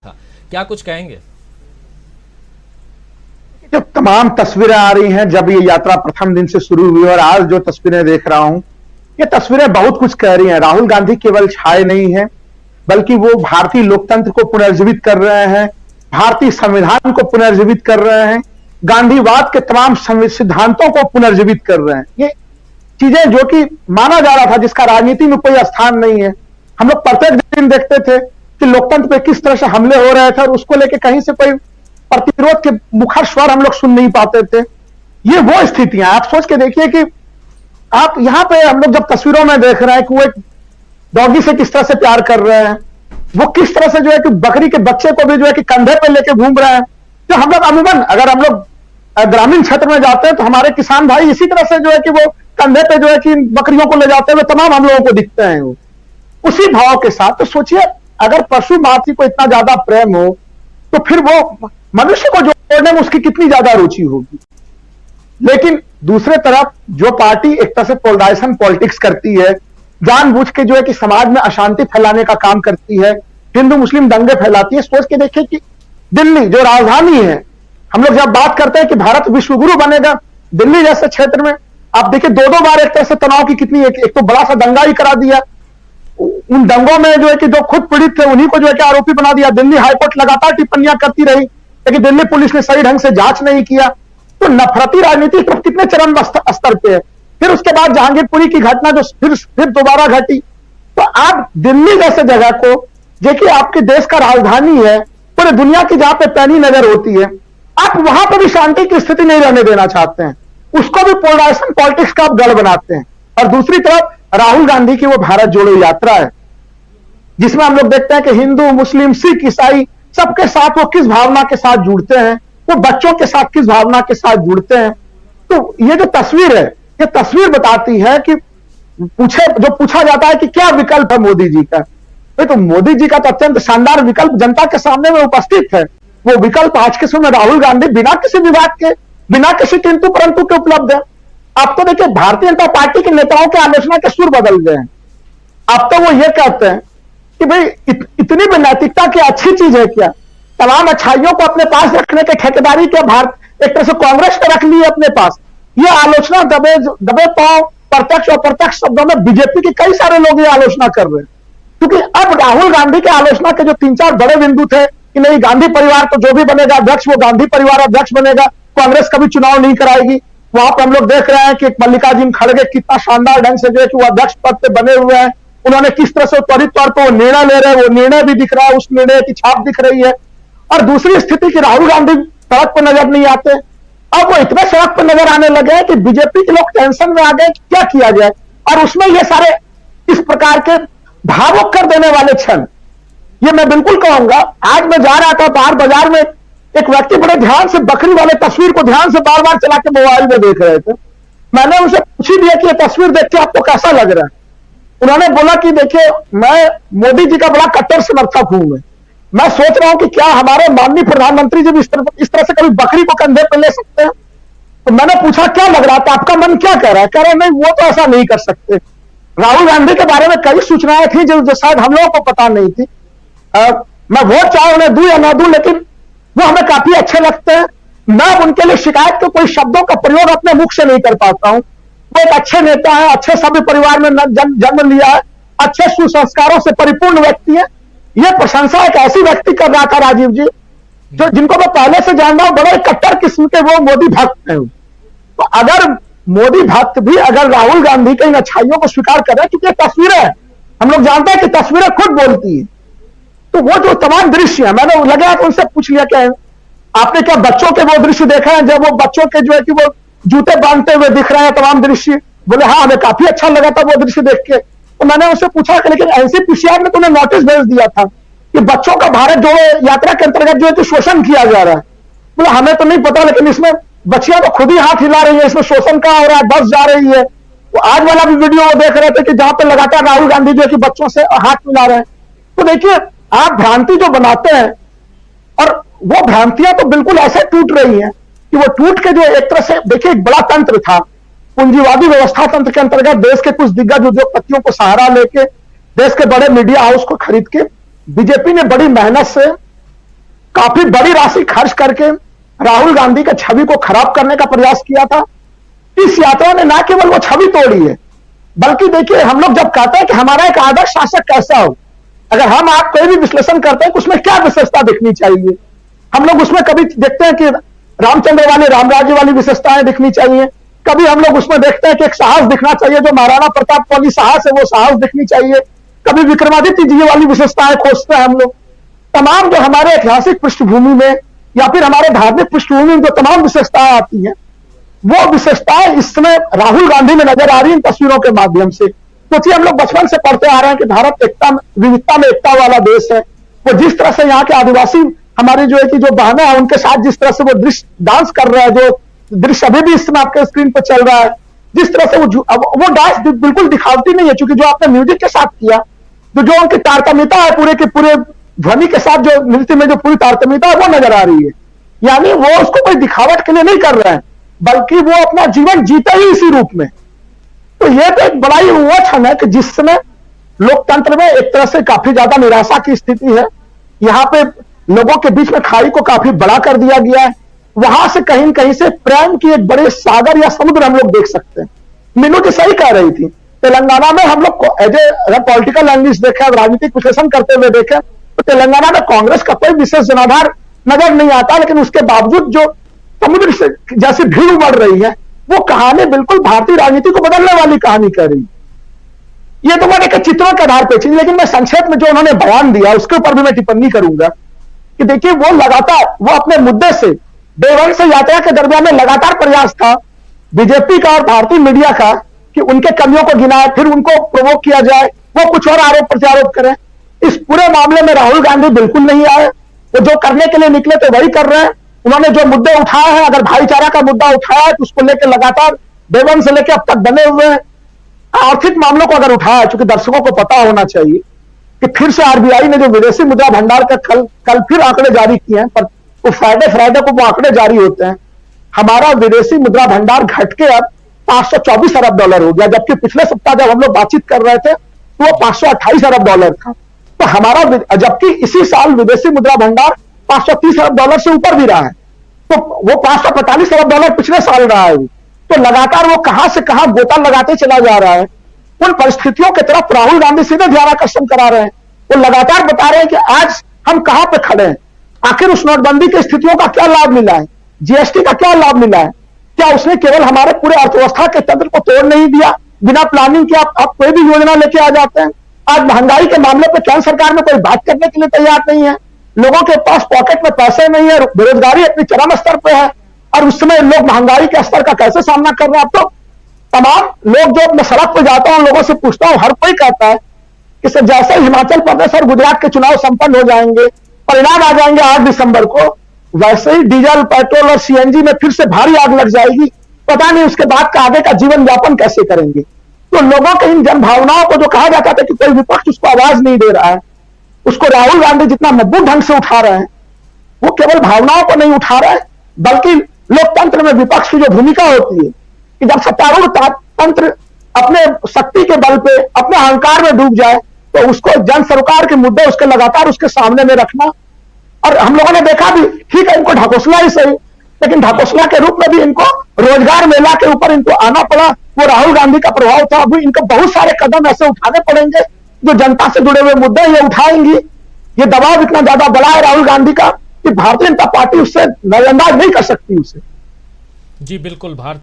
था, क्या कुछ कहेंगे? जो तमाम तस्वीरें आ रही हैं जब ये यात्रा प्रथम दिन से शुरू हुई और आज जो तस्वीरें देख रहा हूं, ये तस्वीरें बहुत कुछ कह रही हैं। राहुल गांधी केवल छाए नहीं हैं, बल्कि वो भारतीय लोकतंत्र को पुनर्जीवित कर रहे हैं, भारतीय संविधान को पुनर्जीवित कर रहे हैं, गांधीवाद के तमाम सिद्धांतों को पुनर्जीवित कर रहे हैं। ये चीजें जो कि माना जा रहा था, जिसका राजनीति में कोई स्थान नहीं है, हम लोग प्रत्येक दिन देखते थे कि लोकतंत्र पे किस तरह से हमले हो रहे थे और उसको लेकर कहीं से कोई प्रतिरोध के मुखर स्वर हम लोग सुन नहीं पाते थे। ये वो स्थितियां, आप सोच के देखिए कि आप यहां पे हम लोग जब तस्वीरों में देख रहे हैं कि वो एक डॉगी से किस तरह से प्यार कर रहे हैं, वो किस तरह से जो है कि बकरी के बच्चे को भी जो है कि कंधे पे लेके घूम रहे हैं। तो हम लोग अमूमन अगर हम लोग ग्रामीण क्षेत्र में जाते हैं तो हमारे किसान भाई इसी तरह से जो है कि वो कंधे पे जो है कि बकरियों को ले जाते हुए तमाम हम लोगों को दिखते हैं। वो उसी भाव के साथ, तो सोचिए अगर पशु मातृ को इतना ज्यादा प्रेम हो तो फिर वो मनुष्य को जोड़ने में उसकी कितनी ज्यादा रुचि होगी। लेकिन दूसरे तरफ जो पार्टी एक तरह से पोलराइजेशन पॉलिटिक्स करती है, जानबूझ के जो है कि समाज में अशांति फैलाने का काम करती है, हिंदू मुस्लिम दंगे फैलाती है। सोच के देखिए कि दिल्ली जो राजधानी है, हम लोग जब बात करते हैं कि भारत विश्वगुरु बनेगा, दिल्ली जैसे क्षेत्र में आप देखिए दो बार एक तरह से तनाव की कितनी एक तो बड़ा सा दंगा ही करा दिया। उन दंगों में जो है कि जो खुद पीड़ित थे उन्हीं को जो है कि आरोपी बना दिया। दिल्ली हाईकोर्ट लगातार टिप्पणियां करती रही, लेकिन दिल्ली पुलिस ने सही ढंग से जांच नहीं किया। तो नफरती राजनीति कितने चरम स्तर पे है। फिर उसके बाद जहांगीरपुरी की घटना जो फिर दोबारा घटी। तो आप दिल्ली जैसे जगह को, जो कि आपके देश का राजधानी है, पूरे दुनिया की जहां पे पैनी नजर होती है, आप वहां पर भी शांति की स्थिति नहीं रहने देना चाहते हैं, उसको भी पोलराइजेशन पॉलिटिक्स का आप गढ़ बनाते हैं। और दूसरी तरफ राहुल गांधी की वो भारत जोड़ो यात्रा है, जिसमें हम लोग देखते हैं कि हिंदू मुस्लिम सिख ईसाई सबके साथ वो किस भावना के साथ जुड़ते हैं, वो बच्चों के साथ किस भावना के साथ जुड़ते हैं। तो ये जो तस्वीर है, ये तस्वीर बताती है कि पूछा जाता है कि क्या विकल्प है मोदी जी का। तो मोदी जी का तो अत्यंत शानदार विकल्प जनता के सामने में उपस्थित है। वो विकल्प आज के समय राहुल गांधी बिना किसी विवाद के, बिना किसी किंतु परंतु के उपलब्ध है। अब तो देखिए भारतीय जनता पार्टी के नेताओं के आलोचना के सुर बदल गए हैं। अब तो वो ये कहते हैं कि भाई इतनी भी नैतिकता की अच्छी चीज है क्या, तमाम अच्छाइयों को अपने पास रखने के ठेकेदारी के भारत एक तरह से कांग्रेस ने रख ली है अपने पास। ये आलोचना दबे पांव प्रत्यक्ष और अप्रत्यक्ष शब्दों में बीजेपी के कई सारे लोग ये आलोचना कर रहे हैं। क्योंकि अब राहुल गांधी के आलोचना के जो 3-4 बड़े बिंदु थे कि नहीं गांधी परिवार तो जो भी बनेगा अध्यक्ष वो गांधी परिवार अध्यक्ष बनेगा, कांग्रेस कभी चुनाव नहीं कराएगी। वहां पर हम लोग देख रहे हैं कि मल्लिकार्जुन खड़गे कितना शानदार ढंग से जो है कि वो अध्यक्ष पद पे बने हुए हैं। उन्होंने किस तरह से त्वरित तौर पर वो निर्णय ले रहे हैं, वो निर्णय भी दिख रहा है, उस निर्णय की छाप दिख रही है। और दूसरी स्थिति की राहुल गांधी सड़क पर नजर नहीं आते। अब वो इतने सड़क पर नजर आने लगे हैं कि बीजेपी के लोग टेंशन में आ गए क्या किया जाए। और उसमें ये सारे इस प्रकार के भावुक कर देने वाले क्षण, ये मैं बिल्कुल कहूंगा। आज मैं जा रहा था बाहर बाजार में, एक व्यक्ति बड़े ध्यान से बकरी वाले तस्वीर को ध्यान से बार बार चला के मोबाइल में देख रहे थे। मैंने उनसे पूछ ही दिया कि ये तस्वीर देख के आपको कैसा लग रहा है। उन्होंने बोला कि देखिए मैं मोदी जी का बड़ा कट्टर समर्थक हूं। मैं सोच रहा हूं कि क्या हमारे माननीय प्रधानमंत्री जी भी इस तरह से कभी बकरी को कंधे पर ले सकते हैं। तो मैंने पूछा क्या लग रहा था, आपका मन क्या कह रहा है। कह रहे नहीं वो तो ऐसा नहीं कर सकते। राहुल गांधी के बारे में कई सूचनाएं थी जो शायद हम लोगों को पता नहीं थी। मैं वोट चाहे उन्हें दूं या ना दूं, लेकिन वो हमें काफी अच्छे लगते हैं। मैं उनके लिए शिकायत के कोई शब्दों का प्रयोग अपने मुख से नहीं कर पाता हूं। वो एक अच्छे नेता है, अच्छे सभ्य परिवार में जन्म लिया है, अच्छे सुसंस्कारों से परिपूर्ण व्यक्ति है। ये प्रशंसा एक ऐसी व्यक्ति कर रहा था राजीव जी, जो जिनको मैं पहले से जानता हूं, बड़े कट्टर किस्म के वो मोदी भक्त हैं। तो अगर मोदी भक्त भी अगर राहुल गांधी के इन अच्छाइयों को स्वीकार कर रहे हैं, क्योंकि ये तस्वीरें हैं, हम लोग जानते हैं कि तस्वीरें खुद बोलती है। तो वो जो तमाम दृश्य है, मैंने लगा तो उनसे पूछ लिया क्या आपने क्या बच्चों के वो दृश्य देखा है जब वो बच्चों के जो है कि वो जूते बांधते हुए दिख रहे हैं तमाम दृश्य। बोले हाँ हमें काफी अच्छा लगा था वो दृश्य देख के। तो मैंने उससे पूछा कि लेकिन एनसीपीसीआर ने तुम्हें नोटिस भेज दिया था कि बच्चों का भारत जोड़ो यात्रा के अंतर्गत जो है कि शोषण किया जा रहा है। बोले हमें तो नहीं पता, लेकिन इसमें बच्चियां तो खुद ही हाथ हिला रही है, इसमें शोषण का हो रहा है, बस जा रही है। वो आज वाला भी वीडियो वो देख रहे थे कि जहां पर लगातार राहुल गांधी जो है कि बच्चों से हाथ मिला रहे हैं। तो देखिए आप भ्रांति जो बनाते हैं, और वो भ्रांतियां तो बिल्कुल ऐसे टूट रही हैं कि वो टूट के जो एक तरह से देखिए एक बड़ा तंत्र था, पूंजीवादी व्यवस्था तंत्र के अंतर्गत देश के कुछ दिग्गज उद्योगपतियों को सहारा लेके देश के बड़े मीडिया हाउस को खरीद के बीजेपी ने बड़ी मेहनत से काफी बड़ी राशि खर्च करके राहुल गांधी की छवि को खराब करने का प्रयास किया था। इस यात्रा ने न केवल वो छवि तोड़ी है, बल्कि देखिए, हम लोग जब कहते हैं कि हमारा एक आदर्श शासक कैसा हो, अगर हम आप कोई भी विश्लेषण करते हैं कि उसमें क्या विशेषता दिखनी चाहिए, हम लोग उसमें कभी देखते हैं कि रामचंद्र वाली, रामराज्य वाली विशेषताएं दिखनी चाहिए, कभी हम लोग उसमें देखते हैं कि एक साहस दिखना चाहिए, जो महाराणा प्रताप वाली साहस है वो साहस दिखनी चाहिए, कभी विक्रमादित्य जी वाली विशेषताएं खोजते हैं हम लोग। तमाम जो हमारे ऐतिहासिक पृष्ठभूमि में या फिर हमारे धार्मिक पृष्ठभूमि में जो तमाम विशेषताएं आती हैं, वो विशेषताएं इस समय राहुल गांधी में नजर आ रही है इन तस्वीरों के माध्यम से। क्योंकि हम लोग बचपन से पढ़ते आ रहे हैं कि भारत एकता विविधता में एकता वाला देश है। वो जिस तरह से यहाँ के आदिवासी हमारे जो है कि जो बहनें हैं उनके साथ जिस तरह से वो दृश्य डांस कर रहा है, जो दृश्य अभी भी इस समय आपके स्क्रीन पर चल रहा है, जिस तरह से वो डांस बिल्कुल दिखावटी नहीं है, क्योंकि जो आपने म्यूजिक के साथ किया, जो उनकी तारतम्यता है पूरे के पूरे ध्वनि के साथ, जो नृत्य में जो पूरी तारतम्यता है वो नजर आ रही है। यानी वो उसको कोई दिखावट के लिए नहीं कर रहे हैं, बल्कि वो अपना जीवन जीते ही इसी रूप में। तो ये तो एक बड़ा ही वो क्षण है कि जिस समय लोकतंत्र में एक तरह से काफी ज्यादा निराशा की स्थिति है। यहाँ पे लोगों के बीच में खाई को काफी बड़ा कर दिया गया है। वहां से कहीं कहीं से प्रेम की एक बड़े सागर या समुद्र हम लोग देख सकते हैं। मीनू जी सही कह रही थी, तेलंगाना में हम लोग एज ए पॉलिटिकल एनालिस्ट देखे, राजनीतिक विश्लेषण करते हुए देखे, तो तेलंगाना में कांग्रेस का कोई विशेष जनाधार नजर नहीं आता, लेकिन उसके बावजूद जो समुद्र से जैसी भीड़ उमड़ रही है, वो कहानी बिल्कुल भारतीय राजनीति को बदलने वाली कहानी कह रही है। ये तो मैंने चित्रों के आधार पर चीज, लेकिन मैं संक्षेप में जो उन्होंने बयान दिया उसके ऊपर भी मैं टिप्पणी करूंगा कि देखिए, वो लगातार वो अपने मुद्दे से डे वन से यात्रा के दरमियान में लगातार प्रयास था बीजेपी का और भारतीय मीडिया का कि उनके कमियों को गिनाए, फिर उनको प्रोवोक किया जाए, वो कुछ और आरोप प्रत्यारोप करें। इस पूरे मामले में राहुल गांधी बिल्कुल नहीं आए। वो जो करने के लिए निकले थे वही कर रहे हैं। उन्होंने जो मुद्दे उठाए हैं, अगर भाईचारा का मुद्दा उठाया है तो उसको लेकर लगातार डे वन से लेकर अब तक बने हुए हैं। आर्थिक मामलों को अगर उठाया, चूंकि दर्शकों को पता होना चाहिए कि फिर से आरबीआई ने जो विदेशी मुद्रा भंडार का कल फिर आंकड़े जारी किए हैं, पर वो फ्राइडे को वो आंकड़े जारी होते हैं। हमारा विदेशी मुद्रा भंडार घट के अब 524 अरब डॉलर हो गया, जबकि पिछले सप्ताह जब हम लोग बातचीत कर रहे थे तो वो 528 अरब डॉलर था। तो हमारा, जबकि इसी साल विदेशी मुद्रा भंडार 530 अरब डॉलर से ऊपर भी रहा है, तो वो 545 अरब डॉलर पिछले साल रहा है। तो लगातार वो कहां से कहां गोता लगाते चला जा रहा है। उन परिस्थितियों की तरफ राहुल गांधी सीधे ध्यानाकर्षण करा रहे हैं। वो लगातार बता रहे हैं कि आज हम कहां पे खड़े हैं, आखिर उस नोटबंदी की स्थितियों का क्या लाभ मिला है, जीएसटी का क्या लाभ मिला है, क्या उसने केवल हमारे पूरे अर्थव्यवस्था के तंत्र को तोड़ नहीं दिया, बिना प्लानिंग के आप कोई भी योजना लेके आ जाते हैं। आज महंगाई के मामले पर केंद्र सरकार में कोई बात करने के लिए तैयार नहीं है, लोगों के पास पॉकेट में पैसे नहीं है, बेरोजगारी अपनी चरम स्तर पर है, और उस समय लोग महंगाई के स्तर का कैसे सामना कर रहे हैं। अब तो तमाम लोग जो मैं सड़क पर जाता हूं, लोगों से पूछता हूं, हर कोई कहता है कि सर जैसे हिमाचल प्रदेश और गुजरात के चुनाव संपन्न हो जाएंगे, परिणाम आ जाएंगे 8 दिसंबर को, वैसे ही डीजल, पेट्रोल और सीएनजी में फिर से भारी आग लग जाएगी। पता नहीं उसके बाद का आगे का जीवन यापन कैसे करेंगे। तो लोगों के इन जन भावनाओं को जो कहा जाता था कि कोई विपक्ष उसको आवाज नहीं दे रहा है, उसको राहुल गांधी जितना मजबूत ढंग से उठा रहे हैं। वो केवल भावनाओं को नहीं उठा रहे, बल्कि लोकतंत्र में विपक्ष की जो भूमिका होती है कि जब सत्तारूढ़ तंत्र अपने शक्ति के बल पे अपने अहंकार में डूब जाए, तो उसको जन सरकार के मुद्दे उसके लगातार उसके सामने में रखना। और हम लोगों ने देखा भी, ठीक है इनको ढकोसला ही सही, लेकिन ढकोसला के रूप में भी इनको रोजगार मेला के ऊपर इनको आना पड़ा। वो राहुल गांधी का प्रभाव था। अभी इनको बहुत सारे कदम ऐसे उठाने पड़ेंगे जो जनता से जुड़े हुए मुद्दे ये उठाएंगी। ये दबाव इतना ज्यादा बड़ा है राहुल गांधी का कि भारतीय जनता पार्टी उससे नजरअंदाज नहीं कर सकती उसे। जी बिल्कुल। भारत